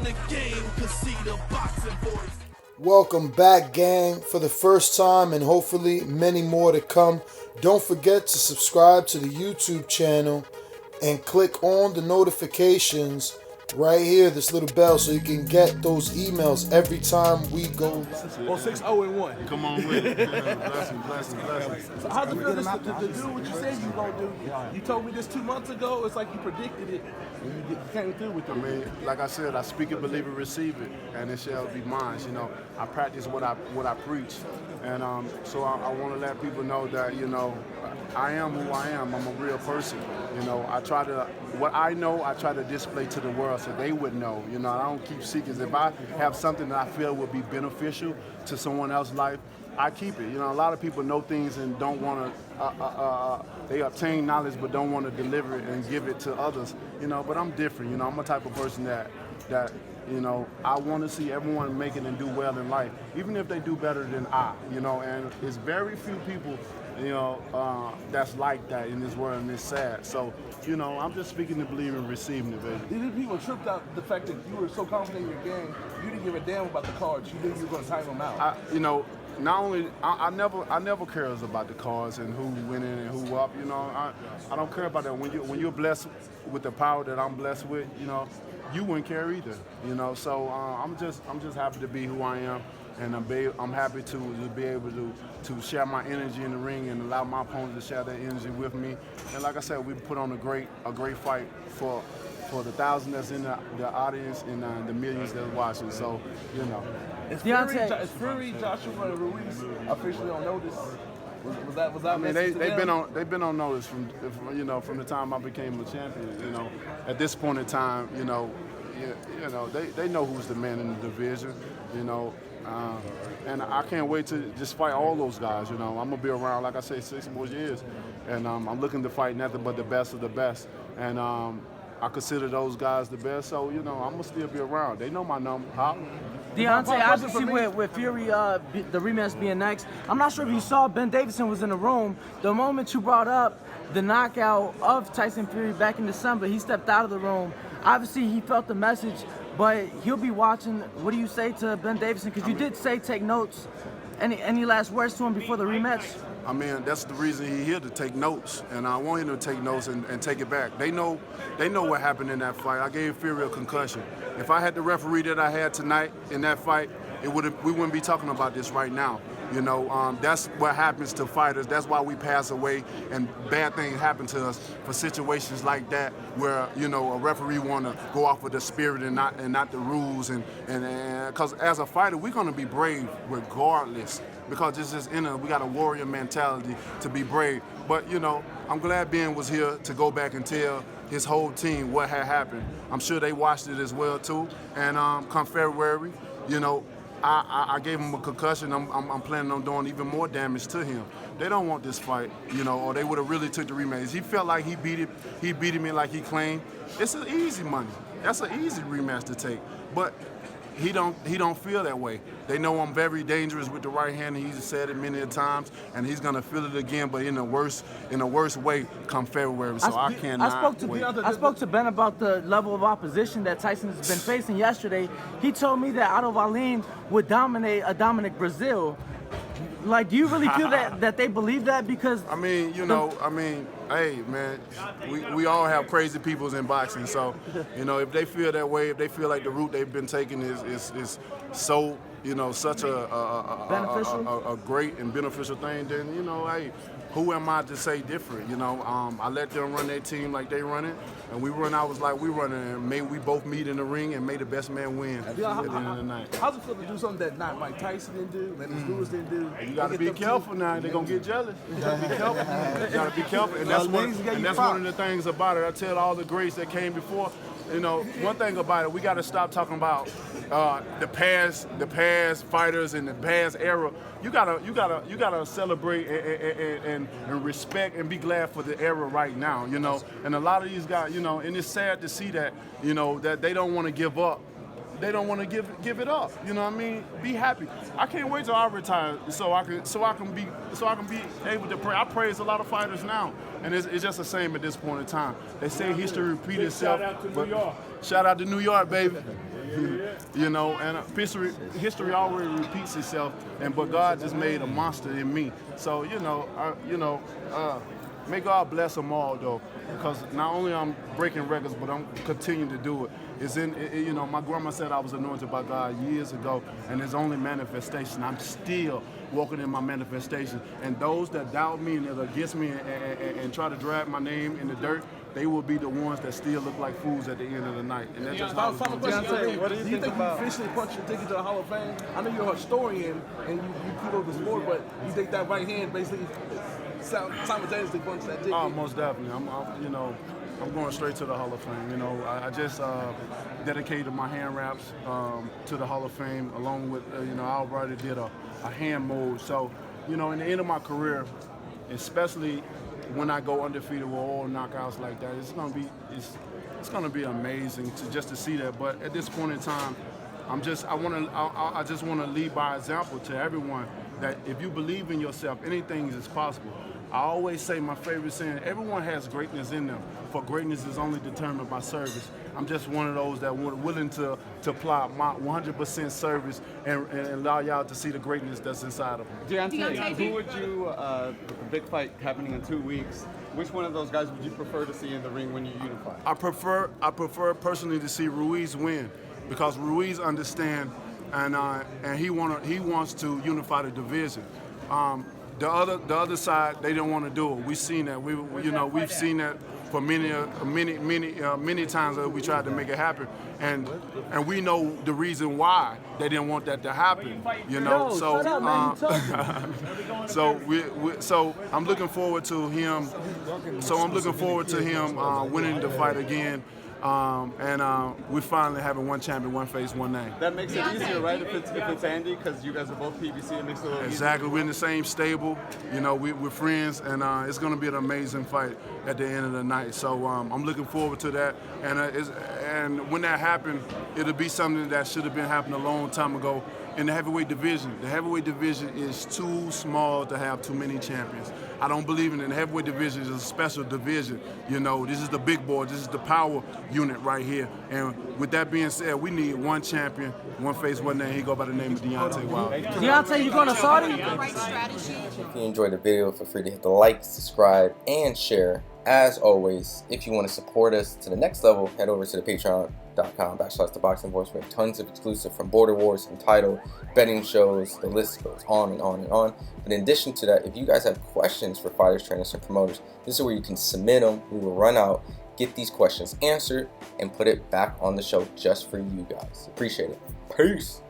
the game, cause see the boxing voice. Welcome back, gang, for the first time and hopefully many more to come. Don't forget to subscribe to the YouTube channel and click on the notifications right here, this little bell, so you can get those emails every time we go live. Or 6-0-1. Come on with it. Blessings. So how's it feel to do what you said you were going to do? You told me this 2 months ago. It's like you predicted it, and you came through with it. I mean, like I said, I speak it, believe it, receive it, and it shall be mine. You know, I practice what I preach, and so I want to let people know that, you know, I am who I am. I'm a real person. You know, what I know, I try to display to the world so they would know. You know, I don't keep secrets. If I have something that I feel would be beneficial to someone else's life, I keep it. You know, a lot of people know things and don't want to, they obtain knowledge but don't want to deliver it and give it to others. You know, but I'm different. You know, I'm a type of person that you know, I want to see everyone make it and do well in life, even if they do better than I, you know, and it's very few people, you know, that's like that in this world, and it's sad. So, you know, I'm just speaking to believe and receiving it, baby. These people tripped out the fact that you were so confident in your game, you didn't give a damn about the cards. You knew you were going to time them out. You know, not only, I never cares about the cards and who winning and who up, you know. I don't care about that. When you're blessed with the power that I'm blessed with, you know, you wouldn't care either, you know. So I'm just happy to be who I am, and I'm happy to be able to share my energy in the ring and allow my opponent to share that energy with me. And like I said, we put on a great fight for the thousands that's in the audience and the millions that's watching. So, you know. Is Fury, Joshua, and Ruiz officially on notice? Was that I mean, they've been on notice from you know, from the time I became a champion. You know, at this point in time, you know, they know who's the man in the division. You know, and I can't wait to just fight all those guys. You know, I'm gonna be around, like I say, 6 more years, and I'm looking to fight nothing but the best of the best. And I consider those guys the best, so, you know, I'm gonna still be around. They know my number. Deontay, obviously with Fury, the rematch being next, I'm not sure if you saw Ben Davison was in the room. The moment you brought up the knockout of Tyson Fury back in December, he stepped out of the room. Obviously, he felt the message, but he'll be watching. What do you say to Ben Davison? Because you did say take notes. Any last words to him before the rematch? I mean, that's the reason he's here, to take notes, and I want him to take notes and take it back. They know what happened in that fight. I gave Fury a concussion. If I had the referee that I had tonight in that fight, we wouldn't be talking about this right now. You know, that's what happens to fighters. That's why we pass away, and bad things happen to us for situations like that, where, you know, a referee want to go off with the spirit and not the rules, and because as a fighter we're gonna be brave regardless, because it's just we got a warrior mentality to be brave. But, you know, I'm glad Ben was here to go back and tell his whole team what had happened. I'm sure they watched it as well too. And come February, you know, I gave him a concussion. I'm planning on doing even more damage to him. They don't want this fight, you know, or they would have really took the rematch. He felt like he beat me like he claimed. It's an easy money. That's an easy rematch to take. But he don't feel that way. They know I'm very dangerous with the right hand, and he's said it many times, and he's gonna feel it again, but in a worse way come February. So I cannot wait. I spoke to Ben about the level of opposition that Tyson has been facing yesterday. He told me that Otto Wallin would dominate a Dominic Brazil. Like, do you really feel that they believe that? Because I mean, you know, hey, man, we all have crazy peoples in boxing. So, you know, if they feel that way, if they feel like the route they've been taking is so, you know, such a great and beneficial thing, then, you know, hey, who am I to say different? You know, I let them run their team like they run it, and we run ours like we run it, and may we both meet in the ring and may the best man win at the end of the night. How's it feel to do something that not Mike Tyson didn't do, that Ruiz didn't do? You got to be careful now. They're going to get jealous. You got to be careful. You got to be careful. And that's one of the things about it. I tell all the greats that came before, you know, one thing about it, we got to stop talking about the past fighters and the past era. You gotta celebrate and respect and be glad for the era right now, you know. And a lot of these guys, you know, and it's sad to see that, you know, that they don't want to give up. They don't want to give it up. You know what I mean? Be happy. I can't wait till I retire so I can be able to pray. I praise a lot of fighters now, and it's just the same at this point in time. They say history repeats itself. Shout out to New York. Shout out to New York, baby. You know, and history already repeats itself, but God just made a monster in me. So, may God bless them all, though, because not only I'm breaking records, but I'm continuing to do it. My grandma said I was anointed by God years ago, and it's only manifestation. I'm still walking in my manifestation. And those that doubt me and that are against me and try to drag my name in the dirt, they will be the ones that still look like fools at the end of the night. And that's just how it's going to be. Deontay, what do you think about? You officially punched your ticket to the Hall of Fame? I know you're a historian and you kudos the sport, but you think that right hand basically simultaneously punched that ticket? Oh, most definitely. I'm going straight to the Hall of Fame. I just dedicated my hand wraps to the Hall of Fame, along with, I already did a hand mold. So, in the end of my career, especially when I go undefeated with all knockouts like that, it's gonna be amazing to see that. But at this point in time, I just want to lead by example to everyone that if you believe in yourself, anything is possible. I always say my favorite saying: everyone has greatness in them, for greatness is only determined by service. I'm just one of those that were willing to apply my 100% service and allow y'all to see the greatness that's inside of them. Deontay, who would you, with the big fight happening in 2 weeks, which one of those guys would you prefer to see in the ring when you unify? I prefer personally to see Ruiz win, because Ruiz understands and he wants to unify the division. The other side, they don't want to do it. We've seen that. We've seen that for many times that we tried to make it happen, and we know the reason why they didn't want that to happen. So I'm looking forward to him. Winning the fight again. We're finally having one champion, one face, one name. That makes it easier, right? If it's Andy, because you guys are both PBC, it makes it a little exactly. easier. We're in the same stable. We're friends, and it's going to be an amazing fight at the end of the night. So I'm looking forward to that. And when that happens, it'll be something that should have been happening a long time ago in the heavyweight division. The heavyweight division is too small to have too many champions. I don't believe in it. The heavyweight division is a special division. This is the big boy. This is the power unit right here. And with that being said, we need one champion, one face, one name. He go by the name of Deontay Wilder. Deontay, you going to Saudi? If you enjoyed the video, feel free to hit the like, subscribe, and share. As always, if you want to support us to the next level, head over to the patreon.com/ThaBoxingVoice. We have tons of exclusive from Border Wars, from title, betting shows, the list goes on and on and on. But in addition to that, if you guys have questions for fighters, trainers, and promoters, this is where you can submit them. We will run out, get these questions answered, and put it back on the show just for you guys. Appreciate it. Peace.